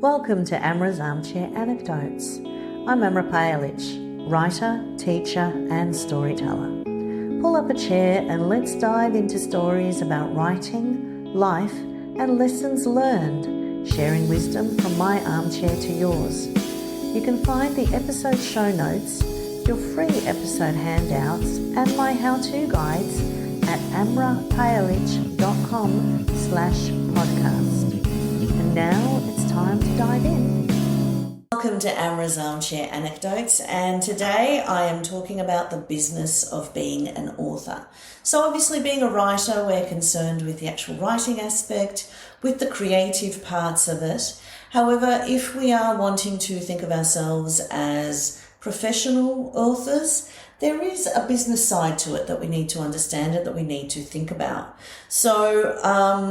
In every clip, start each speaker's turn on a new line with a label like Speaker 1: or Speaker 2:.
Speaker 1: Welcome to Amra's Armchair Anecdotes. I'm Amra Pajalich, writer, teacher and storyteller. Pull up a chair and let's dive into stories about writing, life and lessons learned, sharing wisdom from my armchair to yours. You can find the episode show notes, your free episode handouts and my how-to guides at amrapajalich.com/podcast. And now it's time to dive in. Welcome to Amra's Armchair Anecdotes, and today I am talking about the business of being an author. So obviously being a writer, we're concerned with the actual writing aspect, with the creative parts of it. However, if we are wanting to think of ourselves as professional authors, there is a business side to it that we need to understand and that we need to think about. So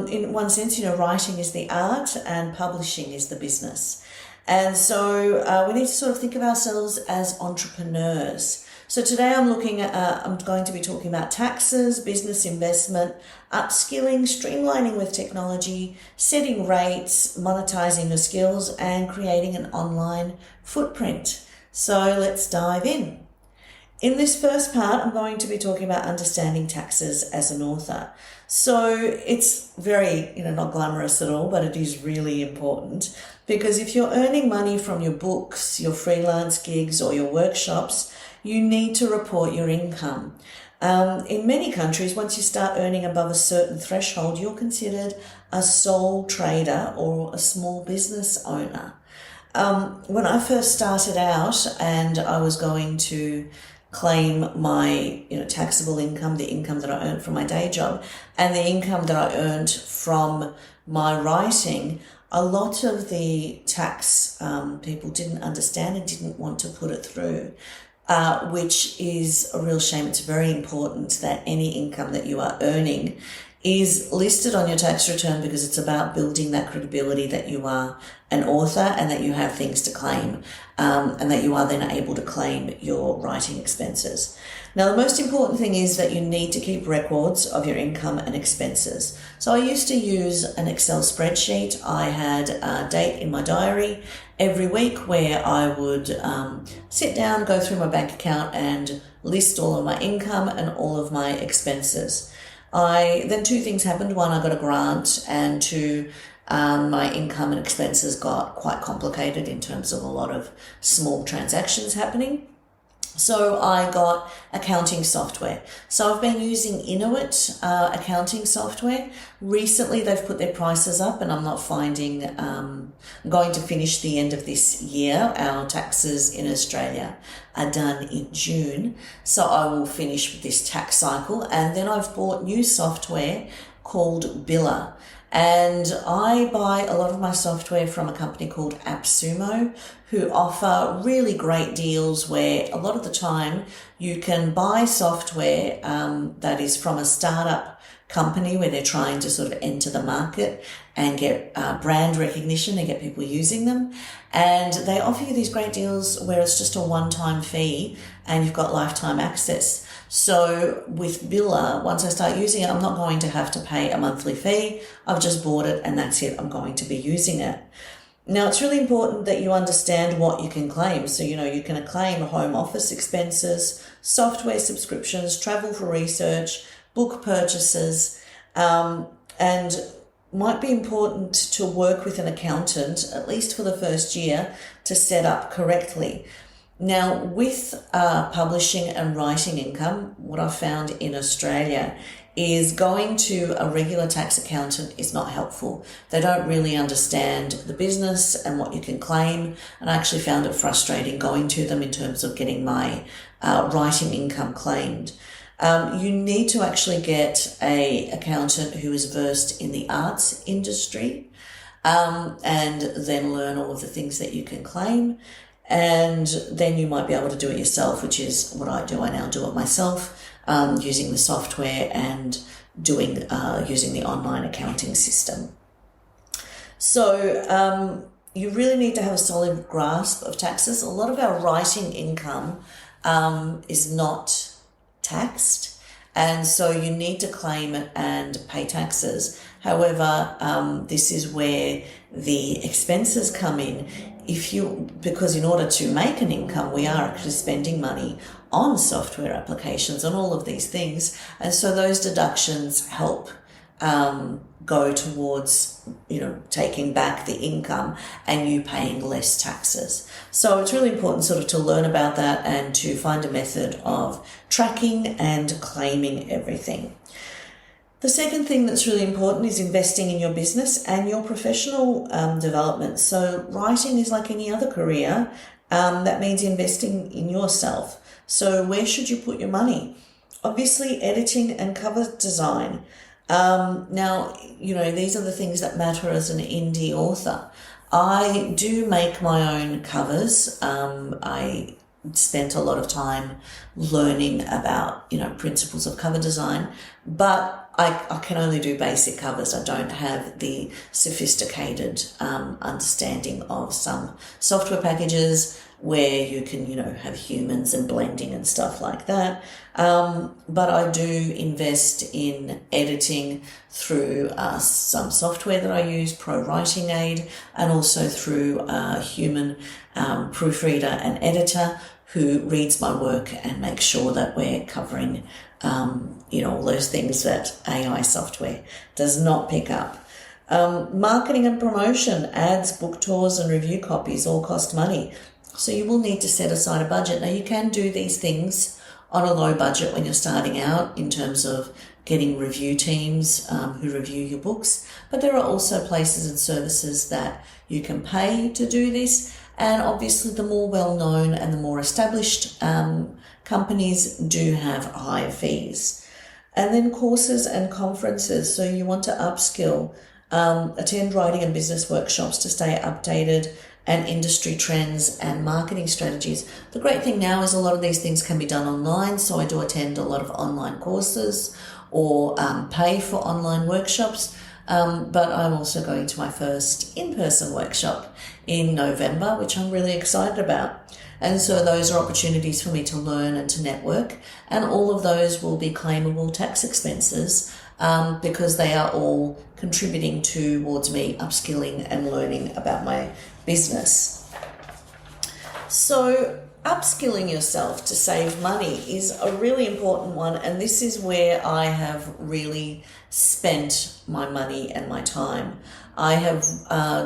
Speaker 1: in one sense, writing is the art and publishing is the business. And so we need to sort of think of ourselves as entrepreneurs. So today I'm going to be talking about taxes, business investment, upskilling, streamlining with technology, setting rates, monetizing your skills, and creating an online footprint. So let's dive in. In this first part, I'm going to be talking about understanding taxes as an author. So it's very, not glamorous at all, but it is really important, because if you're earning money from your books, your freelance gigs or your workshops, you need to report your income. In many countries, once you start earning above a certain threshold, you're considered a sole trader or a small business owner. When I first started out and I was going to claim my taxable income, the income that I earned from my day job, and the income that I earned from my writing, a lot of the tax people didn't understand and didn't want to put it through, which is a real shame. It's very important that any income that you are earning is listed on your tax return, because it's about building that credibility that you are an author and that you have things to claim, and that you are then able to claim your writing expenses. Now, the most important thing is that you need to keep records of your income and expenses. So I used to use an Excel spreadsheet. I had a date in my diary every week where I would sit down, go through my bank account and list all of my income and all of my expenses. Then two things happened. One, I got a grant, and two, my income and expenses got quite complicated in terms of a lot of small transactions happening. So I got accounting software. So I've been using Inuit accounting software. Recently, they've put their prices up, and I'm not finding, I'm going to finish the end of this year. Our taxes in Australia are done in June. So I will finish this tax cycle. And then I've bought new software called Biller. And I buy a lot of my software from a company called AppSumo, who offer really great deals where a lot of the time you can buy software that is from a startup company where they're trying to sort of enter the market and get brand recognition and get people using them. And they offer you these great deals where it's just a one-time fee and you've got lifetime access. So with Biller, once I start using it, I'm not going to have to pay a monthly fee. I've just bought it and that's it. I'm going to be using it. Now, it's really important that you understand what you can claim. So, you can claim home office expenses, software subscriptions, travel for research, book purchases, and might be important to work with an accountant, at least for the first year, to set up correctly. Now, with publishing and writing income, what I've found in Australia is going to a regular tax accountant is not helpful. They don't really understand the business and what you can claim, and I actually found it frustrating going to them in terms of getting my writing income claimed. You need to actually get an accountant who is versed in the arts industry, and then learn all of the things that you can claim. And then you might be able to do it yourself, which is what I do. I now do it myself, using the software and using the online accounting system. So you really need to have a solid grasp of taxes. A lot of our writing income is not taxed, and so you need to claim it and pay taxes. However, this is where the expenses come in. Because in order to make an income, we are actually spending money on software applications, on all of these things. And so those deductions help go towards, taking back the income and you paying less taxes. So it's really important sort of to learn about that and to find a method of tracking and claiming everything. The second thing that's really important is investing in your business and your professional development. So writing is like any other career. That means investing in yourself. So where should you put your money? Obviously, editing and cover design. Now, these are the things that matter as an indie author. I do make my own covers. I spent a lot of time learning about, principles of cover design, but I can only do basic covers. I don't have the sophisticated understanding of some software packages where you can, have humans and blending and stuff like that. But I do invest in editing through some software that I use, Pro Writing Aid, and also through a human proofreader and editor who reads my work and makes sure that we're covering, all those things that AI software does not pick up. Marketing and promotion, ads, book tours, and review copies all cost money. So you will need to set aside a budget. Now, you can do these things on a low budget when you're starting out in terms of getting review teams who review your books. But there are also places and services that you can pay to do this. And obviously, the more well-known and the more established companies do have higher fees. And then courses and conferences. So you want to upskill, attend writing and business workshops to stay updated, and industry trends and marketing strategies. The great thing now is a lot of these things can be done online. So I do attend a lot of online courses or pay for online workshops. But I'm also going to my first in-person workshop in November, which I'm really excited about. And so those are opportunities for me to learn and to network. And all of those will be claimable tax expenses because they are all contributing towards me upskilling and learning about my business. So upskilling yourself to save money is a really important one, and this is where I have really spent my money and my time. I have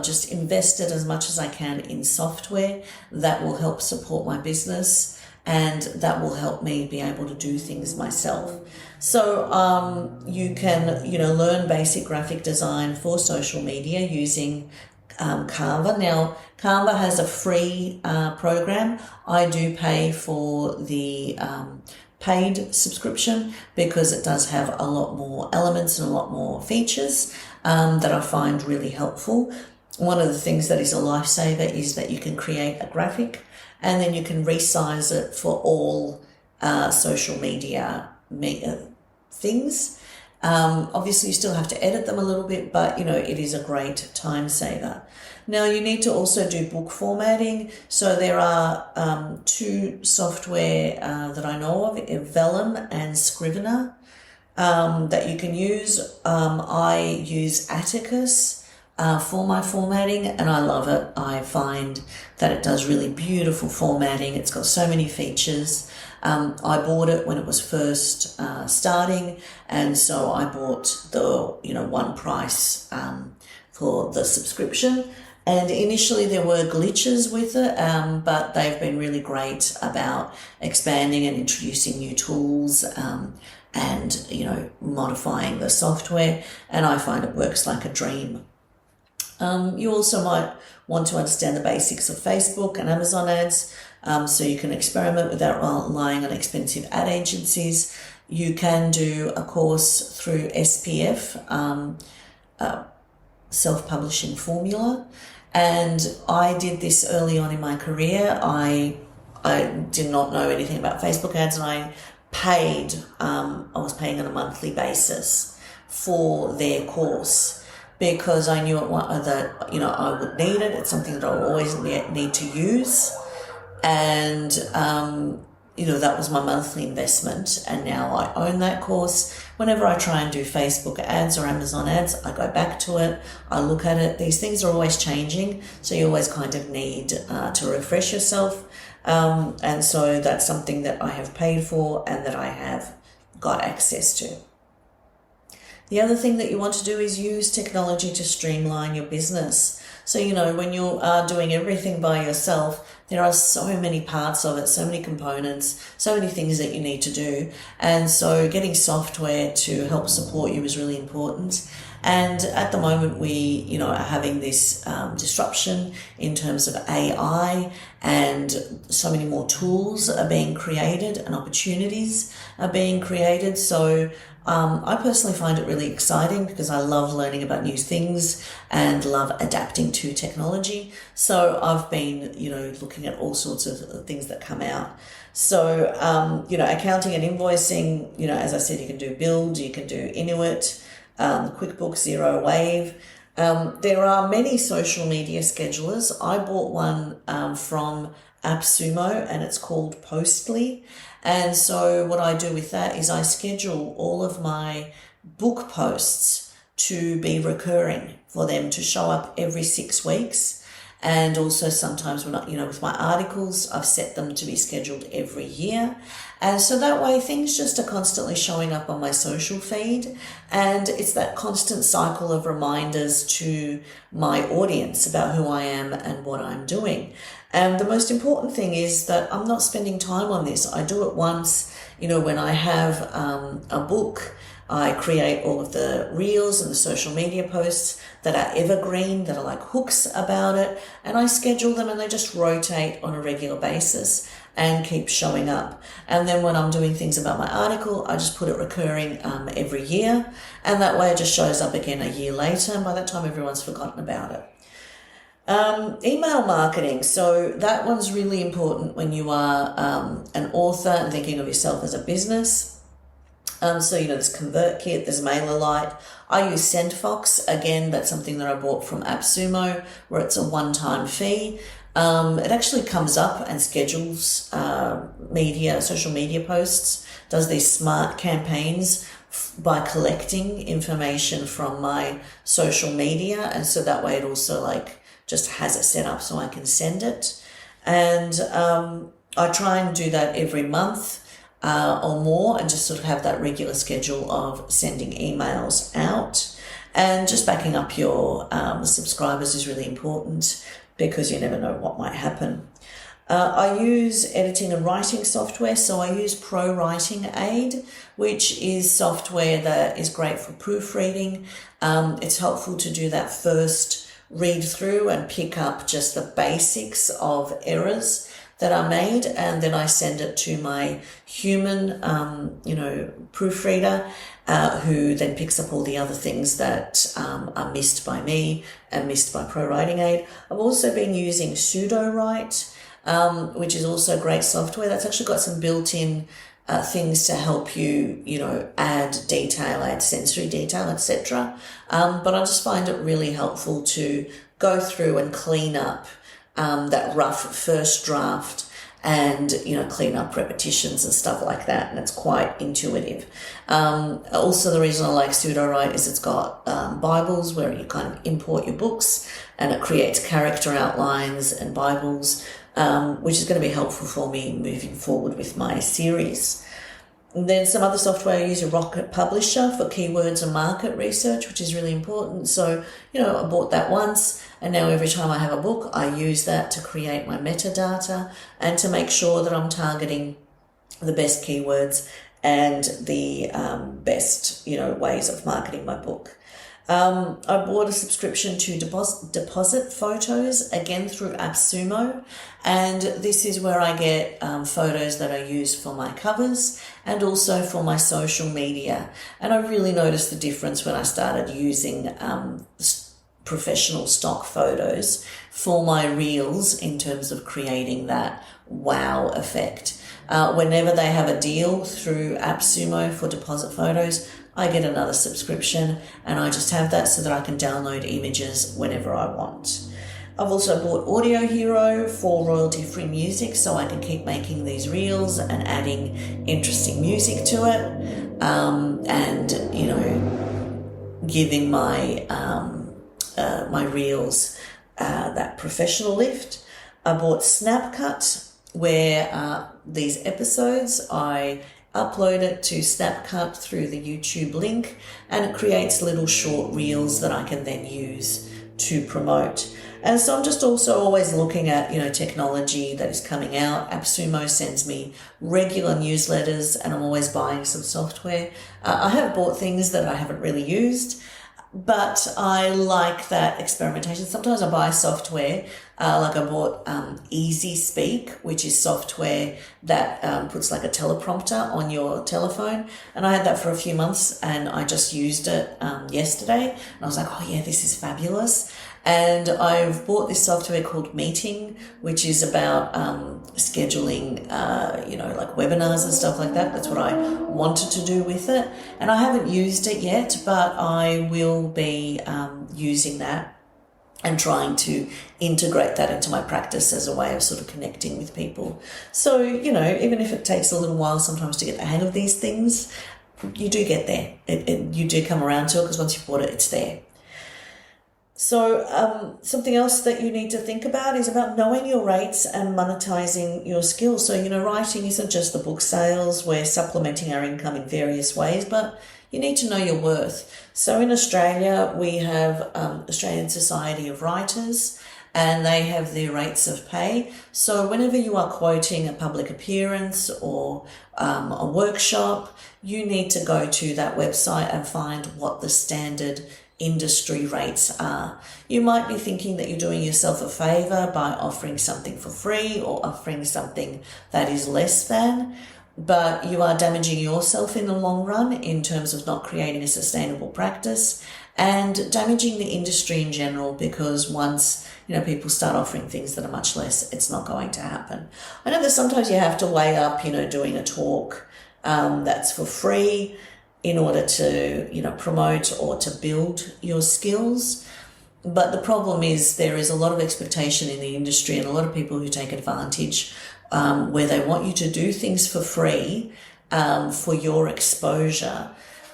Speaker 1: just invested as much as I can in software that will help support my business and that will help me be able to do things myself. So you can, learn basic graphic design for social media using Canva. Now, Canva has a free program. I do pay for the paid subscription because it does have a lot more elements and a lot more features that I find really helpful. One of the things that is a lifesaver is that you can create a graphic and then you can resize it for all social media things. Obviously, you still have to edit them a little bit, but, it is a great time saver. Now, you need to also do book formatting. So there are two software that I know of, Vellum and Scrivener, that you can use. I use Atticus for my formatting, and I love it. I find that it does really beautiful formatting. It's got so many features. I bought it when it was first starting, and so I bought the one price for the subscription. And initially there were glitches with it, but they've been really great about expanding and introducing new tools and modifying the software. And I find it works like a dream. You also might want to understand the basics of Facebook and Amazon ads, so you can experiment without relying on expensive ad agencies. You can do a course through SPF, self-publishing formula. And I did this early on in my career. I did not know anything about Facebook ads, and I was paying on a monthly basis for their course because I knew that I would need it. It's something that I'll always need to use. And that was my monthly investment, and now I own that course. Whenever I try and do Facebook ads or Amazon ads, I go back to it, I look at it. These things are always changing, so you always kind of need to refresh yourself. And so that's something that I have paid for and that I have got access to. The other thing that you want to do is use technology to streamline your business. So, when you are doing everything by yourself, there are so many parts of it, so many components, so many things that you need to do. And so getting software to help support you is really important. And at the moment, we, are having this disruption in terms of AI, and so many more tools are being created and opportunities are being created. So I personally find it really exciting because I love learning about new things and love adapting to technology. So I've been, looking at all sorts of things that come out. So, accounting and invoicing, as I said, you can do Build, you can do Inuit, QuickBooks, Zero Wave. There are many social media schedulers. I bought one from AppSumo, and it's called Postly. And so what I do with that is I schedule all of my book posts to be recurring, for them to show up every 6 weeks. And also sometimes when with my articles, I've set them to be scheduled every year. And so that way things just are constantly showing up on my social feed. And it's that constant cycle of reminders to my audience about who I am and what I'm doing. And the most important thing is that I'm not spending time on this. I do it once, when I have a book. I create all of the reels and the social media posts that are evergreen, that are like hooks about it, and I schedule them and they just rotate on a regular basis and keep showing up. And then when I'm doing things about my article, I just put it recurring every year, and that way it just shows up again a year later, and by that time everyone's forgotten about it. Email marketing. So that one's really important when you are an author and thinking of yourself as a business. So, there's ConvertKit, there's MailerLite. I use SendFox. Again, that's something that I bought from AppSumo, where it's a one-time fee. It actually comes up and schedules social media posts, does these smart campaigns by collecting information from my social media. And so that way it also just has it set up so I can send it. And I try and do that every month. Or more, and just sort of have that regular schedule of sending emails out. And just backing up your subscribers is really important, because you never know what might happen. I use editing and writing software, so I use Pro Writing Aid, which is software that is great for proofreading. It's helpful to do that first read through and pick up just the basics of errors that are made, and then I send it to my human, proofreader, who then picks up all the other things that are missed by me and missed by Pro Writing Aid. I've also been using Pseudo-Write, which is also great software. That's actually got some built-in things to help you, add detail, add sensory detail, etc. But I just find it really helpful to go through and clean up that rough first draft, and clean up repetitions and stuff like that, and it's quite intuitive. Also, the reason I like Pseudo-Write is it's got Bibles where you kind of import your books, and it creates character outlines and Bibles, which is going to be helpful for me moving forward with my series. And then some other software, I use a Rocket Publisher for keywords and market research, which is really important. So, I bought that once, and now every time I have a book, I use that to create my metadata and to make sure that I'm targeting the best keywords and the best, ways of marketing my book. I bought a subscription to deposit photos, again through AppSumo, and this is where I get photos that I use for my covers and also for my social media. And I really noticed the difference when I started using professional stock photos for my reels in terms of creating that wow effect. Whenever they have a deal through AppSumo for deposit photos, I get another subscription, and I just have that so that I can download images whenever I want. I've also bought Audio Hero for royalty-free music so I can keep making these reels and adding interesting music to it, and, you know, giving my my reels that professional lift. I bought Snapcut, where these episodes I upload it to Snapcut through the YouTube link, and it creates little short reels that I can then use to promote. And so I'm just also always looking at, you know, technology that is coming out. AppSumo sends me regular newsletters, and I'm always buying some software. I have bought things that I haven't really used, but I like that experimentation. Sometimes I buy software, like I bought Easy Speak, which is software that puts like a teleprompter on your telephone. And I had that for a few months, and I just used it yesterday. And I was like, oh yeah, this is fabulous. And I've bought this software called Meeting, which is about scheduling, you know, like webinars and stuff like that. That's what I wanted to do with it. And I haven't used it yet, but I will be using that and trying to integrate that into my practice as a way of sort of connecting with people. So, you know, even if it takes a little while sometimes to get the hang of these things, you do get there. You do come around to it, because once you've bought it, it's there. So something else that you need to think about is about knowing your rates and monetizing your skills. So, you know, writing isn't just the book sales. We're supplementing our income in various ways, but you need to know your worth. So in Australia, we have Australian Society of Writers, and they have their rates of pay. So whenever you are quoting a public appearance or a workshop, you need to go to that website and find what the standard industry rates are. You might be thinking that you're doing yourself a favor by offering something for free or offering something that is less than, but you are damaging yourself in the long run in terms of not creating a sustainable practice and damaging the industry in general, because once, you know, people start offering things that are much less, it's not going to happen. I know that sometimes you have to weigh up, you know, doing a talk that's for free in order to, you know, promote or to build your skills. But the problem is there is a lot of expectation in the industry and a lot of people who take advantage, where they want you to do things for free for your exposure.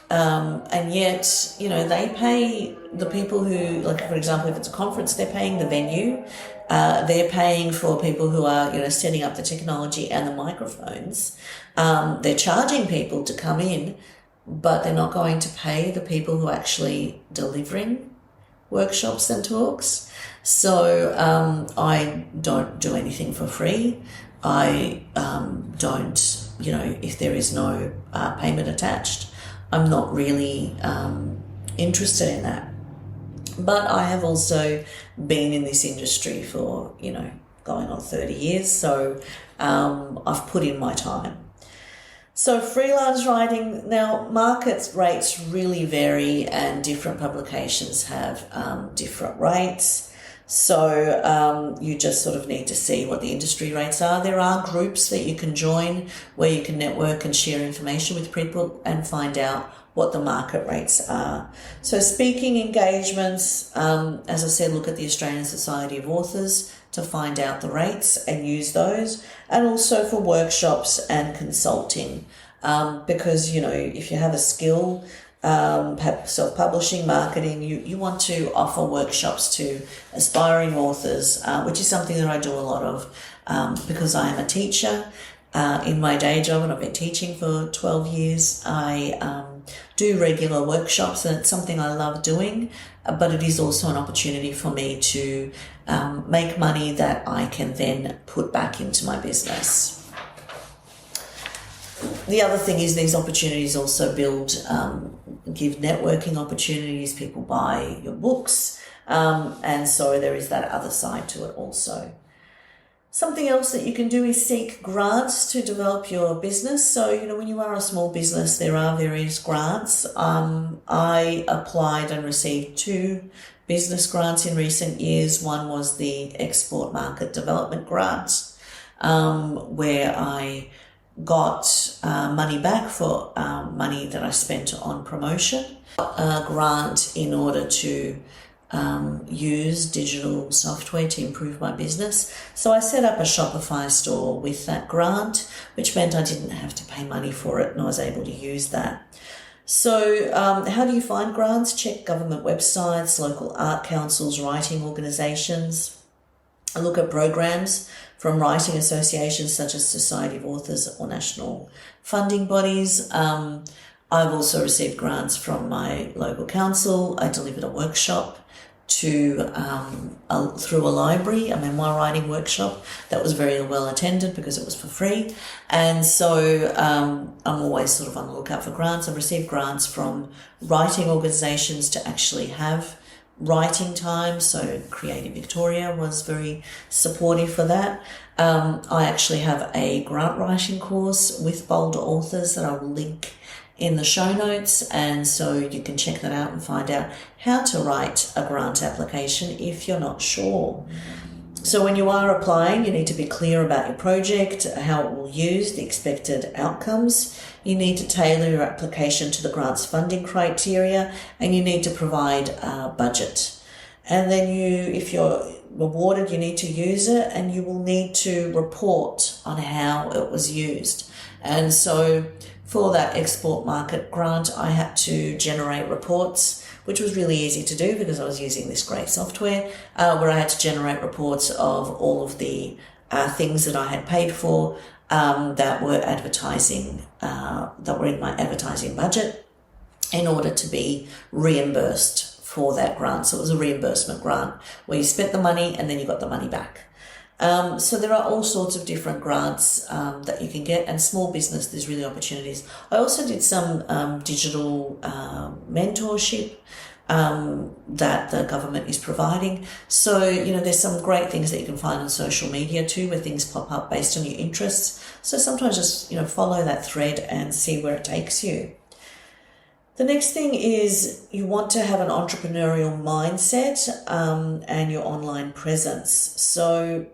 Speaker 1: And yet, you know, they pay the people who, like, for example, if it's a conference, they're paying the venue. They're paying for people who are, you know, setting up the technology and the microphones. They're charging people to come in, but they're not going to pay the people who are actually delivering workshops and talks. So I don't do anything for free. I don't, you know, if there is no payment attached, I'm not really interested in that. But I have also been in this industry for, you know, going on 30 years. So I've put in my time. So freelance writing, now market rates really vary and different publications have different rates. So you just sort of need to see what the industry rates are. There are groups that you can join where you can network and share information with people and find out what the market rates are. So speaking engagements, as I said, look at the Australian Society of Authors to find out the rates and use those, and also for workshops and consulting, because, you know, if you have a skill, perhaps self-publishing, marketing, you want to offer workshops to aspiring authors, which is something that I do a lot of, because I am a teacher in my day job, and I've been teaching for 12 years. I do regular workshops, and it's something I love doing, but it is also an opportunity for me to make money that I can then put back into my business. The other thing is these opportunities also give networking opportunities. People buy your books, and so there is that other side to it also. Something else that you can do is seek grants to develop your business. So, you know, when you are a small business, there are various grants. I applied and received 2 business grants in recent years. One was the Export Market Development Grant, where I got money back for money that I spent on promotion. A grant in order to use digital software to improve my business. So I set up a Shopify store with that grant, which meant I didn't have to pay money for it, and I was able to use that. So how do you find grants? Check government websites, local art councils, writing organisations. I look at programs from writing associations such as Society of Authors or national funding bodies. I've also received grants from my local council. I delivered a workshop through a library, a memoir writing workshop that was very well attended because it was for free. And so I'm always sort of on the lookout for grants. I've received grants from writing organisations to actually have writing time. So Creative Victoria was very supportive for that. I actually have a grant writing course with Bolder Authors that I will link in the show notes, and so you can check that out and find out how to write a grant application if you're not sure. So when you are applying, you need to be clear about your project, how it will use, the expected outcomes. You need to tailor your application to the grant's funding criteria, and you need to provide a budget. And then if you're awarded, you need to use it, and you will need to report on how it was used. And so for that export market grant, I had to generate reports, which was really easy to do because I was using this great software, where I had to generate reports of all of the things that I had paid for that were in my advertising budget in order to be reimbursed for that grant. So it was a reimbursement grant where you spent the money and then you got the money back. So there are all sorts of different grants that you can get, and small business, there's really opportunities. I also did some digital mentorship that the government is providing. So, there's some great things that you can find on social media too, where things pop up based on your interests. So sometimes just, follow that thread and see where it takes you. The next thing is you want to have an entrepreneurial mindset and your online presence. So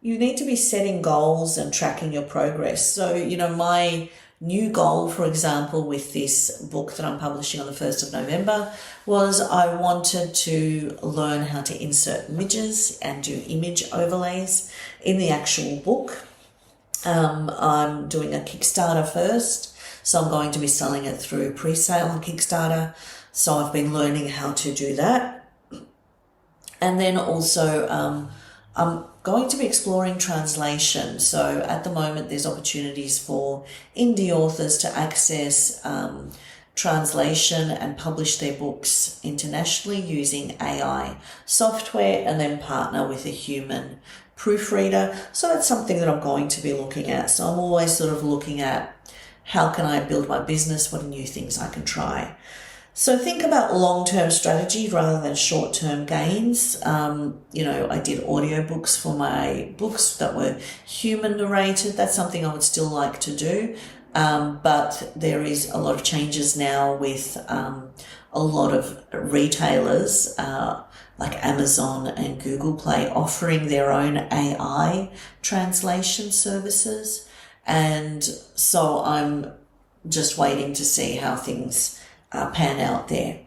Speaker 1: you need to be setting goals and tracking your progress. So, my new goal, for example, with this book that I'm publishing on the 1st of November was I wanted to learn how to insert images and do image overlays in the actual book. I'm doing a Kickstarter first, so I'm going to be selling it through pre-sale on Kickstarter. So I've been learning how to do that. And then also I'm going to be exploring translation. So at the moment, there's opportunities for indie authors to access translation and publish their books internationally using AI software and then partner with a human proofreader. So that's something that I'm going to be looking at. So I'm always sort of looking at how can I build my business? What are new things I can try? So think about long-term strategy rather than short-term gains. I did audiobooks for my books that were human narrated. That's something I would still like to do. But there is a lot of changes now with a lot of retailers like Amazon and Google Play offering their own AI translation services. And so I'm just waiting to see how things pan out there.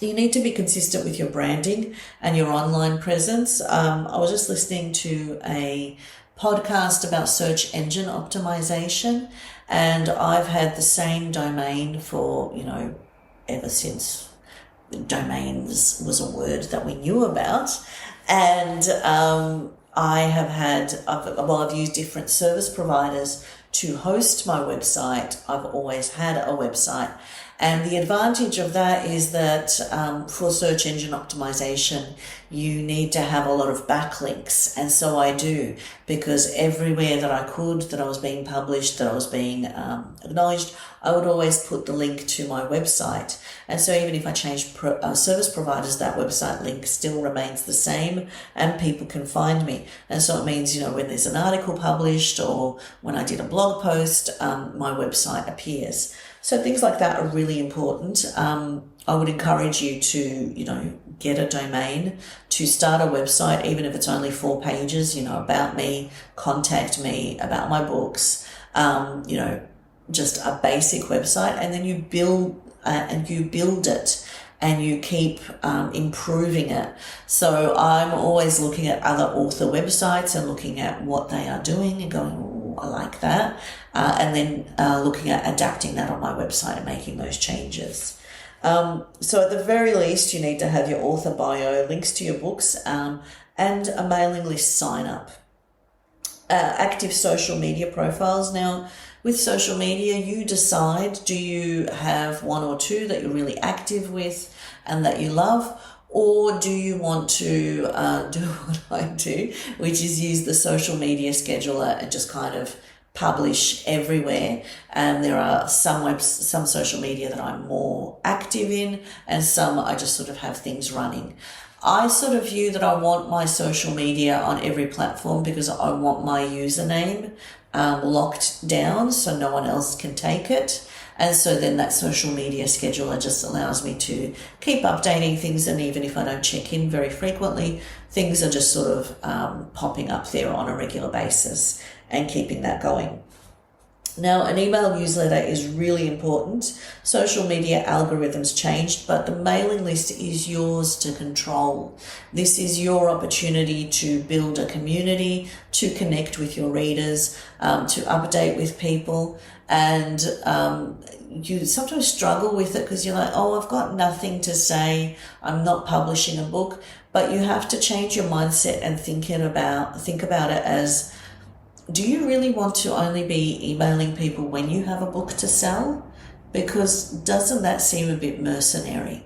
Speaker 1: You need to be consistent with your branding and your online presence. I was just listening to a podcast about search engine optimization, and I've had the same domain for, ever since domains was a word that we knew about. And I've used different service providers to host my website. I've always had a website. And the advantage of that is that for search engine optimization, you need to have a lot of backlinks. And so I do, because everywhere that I could, that I was being published, that I was being acknowledged, I would always put the link to my website. And so even if I change service providers, that website link still remains the same and people can find me. And so it means, when there's an article published or when I did a blog post, my website appears. So things like that are really important. I would encourage you to, get a domain, to start a website, even if it's only 4 pages, about me, contact me, about my books, just a basic website, and then you build it and you keep improving it. So I'm always looking at other author websites and looking at what they are doing and going, oh, I like that. And then looking at adapting that on my website and making those changes. So at the very least, you need to have your author bio, links to your books, and a mailing list sign up. Active social media profiles. Now, with social media, you decide, do you have one or two that you're really active with and that you love, or do you want to do what I do, which is use the social media scheduler and just kind of publish everywhere? And there are some social media that I'm more active in, and some I just sort of have things running. I sort of view that I want my social media on every platform because I want my username locked down so no one else can take it. And so then that social media scheduler just allows me to keep updating things, and even if I don't check in very frequently, things are just sort of popping up there on a regular basis and keeping that going. Now, an email newsletter is really important. Social media algorithms changed, but the mailing list is yours to control. This is your opportunity to build a community, to connect with your readers, to update with people. And you sometimes struggle with it because you're like, oh, I've got nothing to say. I'm not publishing a book. But you have to change your mindset and think about it as, do you really want to only be emailing people when you have a book to sell? Because doesn't that seem a bit mercenary?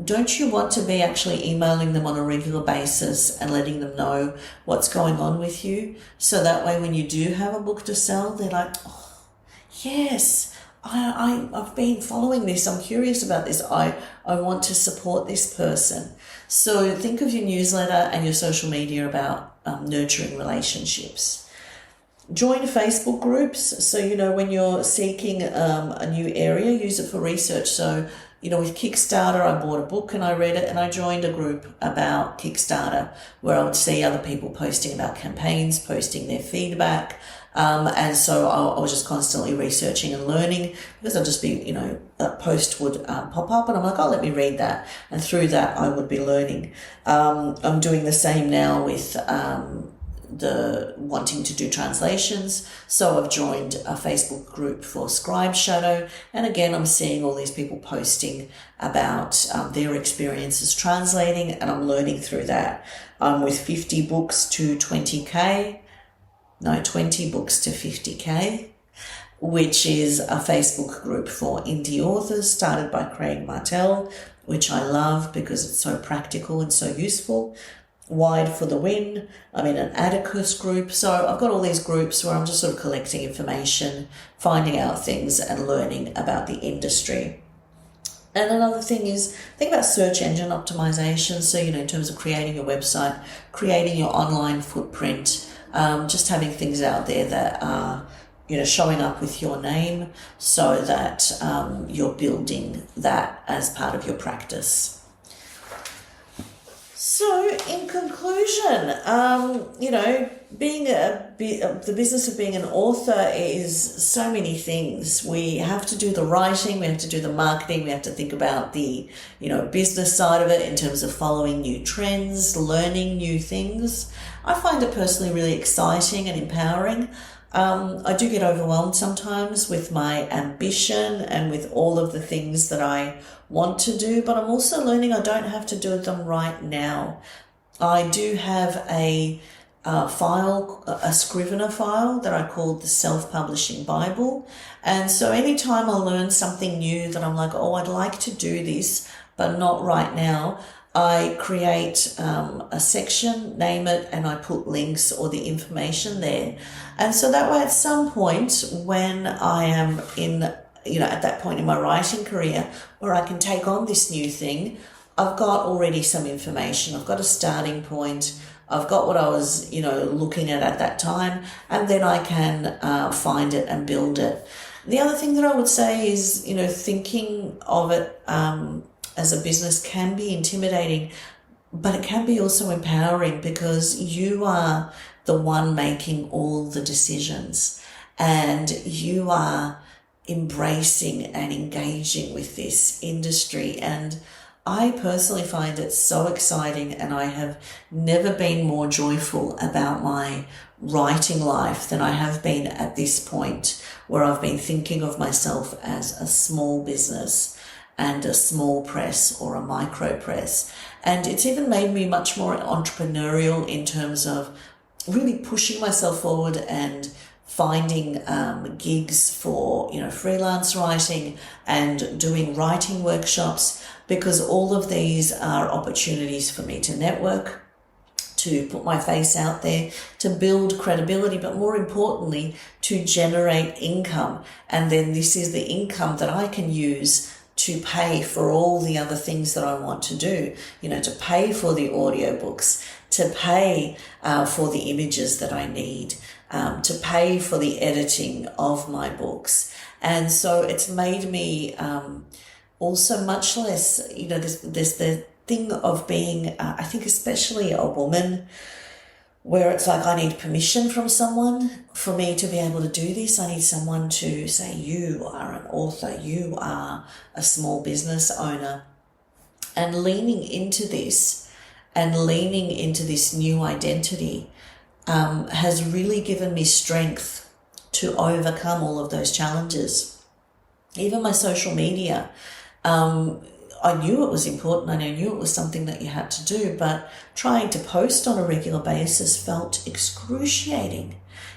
Speaker 1: Don't you want to be actually emailing them on a regular basis and letting them know what's going on with you? So that way when you do have a book to sell, they're like, oh, yes, I've been following this. I'm curious about this. I want to support this person. So think of your newsletter and your social media about nurturing relationships. Join Facebook groups. So, when you're seeking a new area, use it for research. So, with Kickstarter, I bought a book and I read it, and I joined a group about Kickstarter where I would see other people posting about campaigns, posting their feedback. And so I was just constantly researching and learning, because I'd just be, a post would pop up and I'm like, oh, let me read that. And through that, I would be learning. I'm doing the same now with the wanting to do translations. So I've joined a Facebook group for Scribe Shadow. And again, I'm seeing all these people posting about their experiences translating, and I'm learning through that. I'm with 50 books to 20K. No, 20 books to 50K, which is a Facebook group for indie authors started by Craig Martell, which I love because it's so practical and so useful. Wide for the Win. I'm in an Atticus group. So I've got all these groups where I'm just sort of collecting information, finding out things and learning about the industry. And another thing is, think about search engine optimization. So, in terms of creating your website, creating your online footprint, just having things out there that are, showing up with your name so that you're building that as part of your practice. So, in conclusion, the business of being an author is so many things. We have to do the writing, we have to do the marketing, we have to think about the, business side of it in terms of following new trends, learning new things. I find it personally really exciting and empowering. I do get overwhelmed sometimes with my ambition and with all of the things that I want to do, but I'm also learning I don't have to do them right now. I do have a file, a Scrivener file that I call the Self-Publishing Bible. And so anytime I learn something new that I'm like, oh, I'd like to do this, but not right now, I create a section, name it, and I put links or the information there. And so that way at some point when I am at that point in my writing career where I can take on this new thing, I've got already some information. I've got a starting point. I've got what I was, looking at that time, and then I can find it and build it. The other thing that I would say is, thinking of it as a business can be intimidating, but it can be also empowering because you are the one making all the decisions and you are embracing and engaging with this industry. And I personally find it so exciting, and I have never been more joyful about my writing life than I have been at this point, where I've been thinking of myself as a small business and a small press or a micro press. And it's even made me much more entrepreneurial in terms of really pushing myself forward and finding gigs for freelance writing and doing writing workshops, because all of these are opportunities for me to network, to put my face out there, to build credibility, but more importantly, to generate income. And then this is the income that I can use to pay for all the other things that I want to do, to pay for the audiobooks, to pay for the images that I need, to pay for the editing of my books. And so it's made me also much less, there's the thing of being, I think especially a woman, where it's like I need permission from someone for me to be able to do this. I need someone to say, you are an author, you are a small business owner. And leaning into this new identity has really given me strength to overcome all of those challenges. Even my social media, I knew it was important and I knew it was something that you had to do, but trying to post on a regular basis felt excruciating.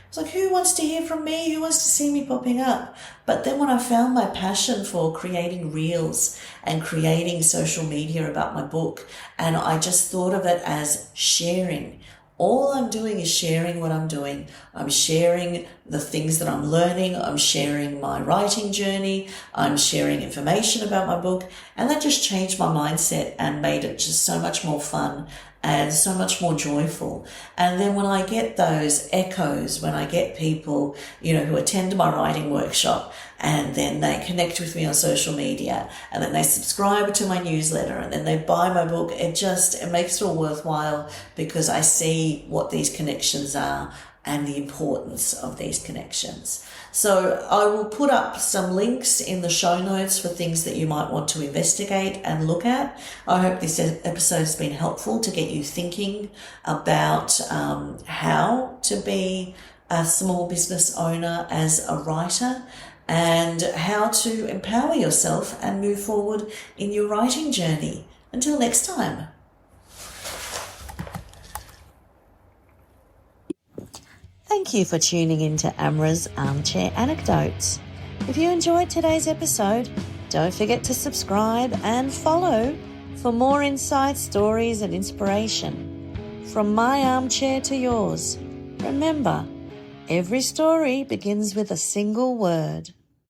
Speaker 1: It's like, who wants to hear from me? Who wants to see me popping up? But then when I found my passion for creating reels and creating social media about my book, and I just thought of it as sharing. All I'm doing is sharing what I'm doing. I'm sharing the things that I'm learning. I'm sharing my writing journey. I'm sharing information about my book. And that just changed my mindset and made it just so much more fun and so much more joyful. And then when I get those echoes, when I get people, who attend my writing workshop, and then they connect with me on social media, and then they subscribe to my newsletter, and then they buy my book, it makes it all worthwhile, because I see what these connections are and the importance of these connections. So I will put up some links in the show notes for things that you might want to investigate and look at. I hope this episode has been helpful to get you thinking about how to be a small business owner as a writer, and how to empower yourself and move forward in your writing journey. Until next time. Thank you for tuning in to Amra's Armchair Anecdotes. If you enjoyed today's episode, don't forget to subscribe and follow for more insights, stories and inspiration. From my armchair to yours, remember, every story begins with a single word.